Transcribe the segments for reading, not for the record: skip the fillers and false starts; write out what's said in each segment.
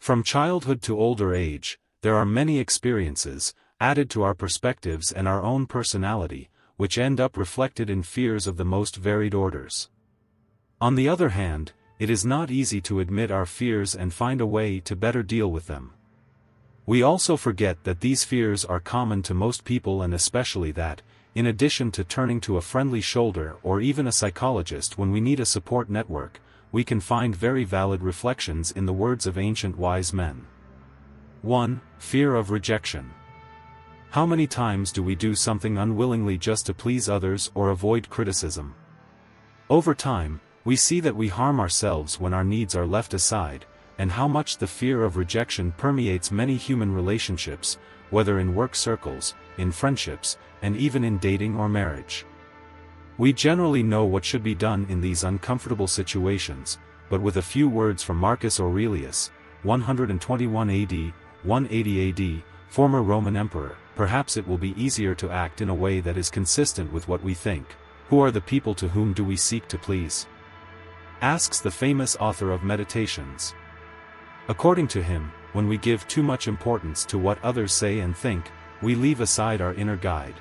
From childhood to older age, there are many experiences, added to our perspectives and our own personality, which end up reflected in fears of the most varied orders. On the other hand, it is not easy to admit our fears and find a way to better deal with them. We also forget that these fears are common to most people, and especially that, in addition to turning to a friendly shoulder or even a psychologist when we need a support network, we can find very valid reflections in the words of ancient wise men. 1. Fear of rejection. How many times do we do something unwillingly just to please others or avoid criticism? Over time, we see that we harm ourselves when our needs are left aside, and how much the fear of rejection permeates many human relationships, whether in work circles, in friendships, and even in dating or marriage. We generally know what should be done in these uncomfortable situations, but with a few words from Marcus Aurelius, 121 AD, 180 AD, former Roman emperor, perhaps it will be easier to act in a way that is consistent with what we think. Who are the people to whom do we seek to please? Asks the famous author of Meditations. According to him, when we give too much importance to what others say and think, we leave aside our inner guide.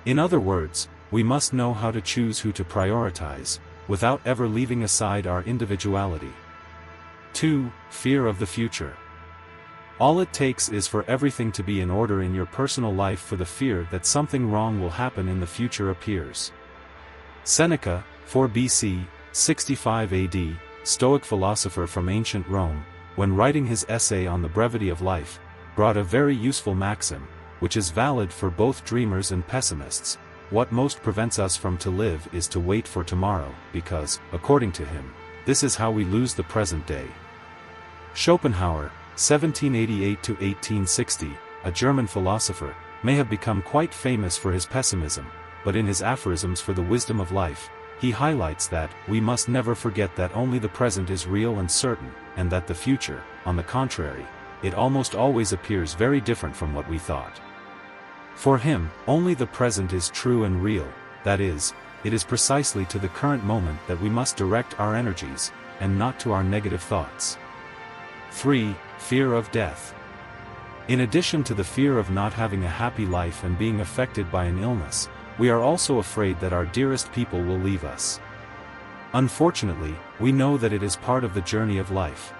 In other words, we must know how to choose who to prioritize, without ever leaving aside our individuality. 2. Fear of the future. All it takes is for everything to be in order in your personal life for the fear that something wrong will happen in the future appears. Seneca, 4 BC, 65 AD, Stoic philosopher from ancient Rome, when writing his essay on the brevity of life, brought a very useful maxim, which is valid for both dreamers and pessimists. What most prevents us from to live is to wait for tomorrow, because, according to him, this is how we lose the present day. Schopenhauer, 1788–1860, a German philosopher, may have become quite famous for his pessimism, but in his aphorisms for the wisdom of life, he highlights that we must never forget that only the present is real and certain, and that the future, on the contrary, it almost always appears very different from what we thought. For him, only the present is true and real, that is, it is precisely to the current moment that we must direct our energies, and not to our negative thoughts. 3. Fear of death. In addition to the fear of not having a happy life and being affected by an illness, we are also afraid that our dearest people will leave us. Unfortunately, we know that it is part of the journey of life.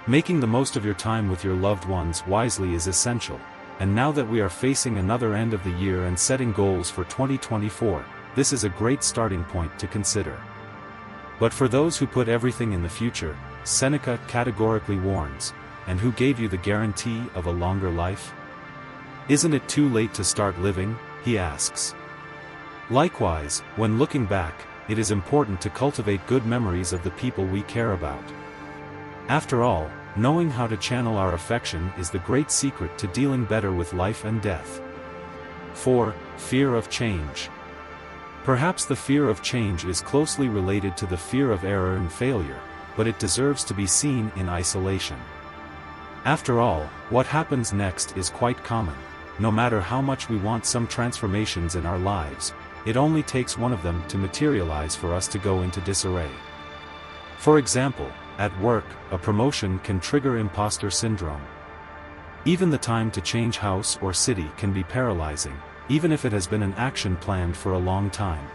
Making the most of your time with your loved ones wisely is essential, and now that we are facing another end of the year and setting goals for 2024, this is a great starting point to consider. But for those who put everything in the future, Seneca categorically warns, and who gave you the guarantee of a longer life? Isn't it too late to start living? He asks. Likewise, when looking back, it is important to cultivate good memories of the people we care about. After all, knowing how to channel our affection is the great secret to dealing better with life and death. 4. Fear of change. Perhaps the fear of change is closely related to the fear of error and failure, but it deserves to be seen in isolation. After all, what happens next is quite common. No matter how much we want some transformations in our lives, it only takes one of them to materialize for us to go into disarray. For example, at work, a promotion can trigger imposter syndrome. Even the time to change house or city can be paralyzing, even if it has been an action planned for a long time.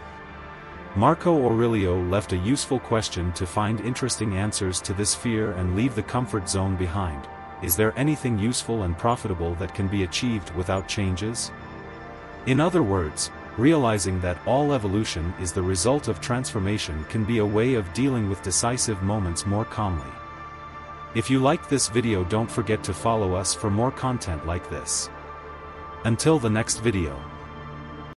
Marco Aurelio left a useful question to find interesting answers to this fear and leave the comfort zone behind. Is there anything useful and profitable that can be achieved without changes? In other words, realizing that all evolution is the result of transformation can be a way of dealing with decisive moments more calmly. If you liked this video, don't forget to follow us for more content like this. Until the next video.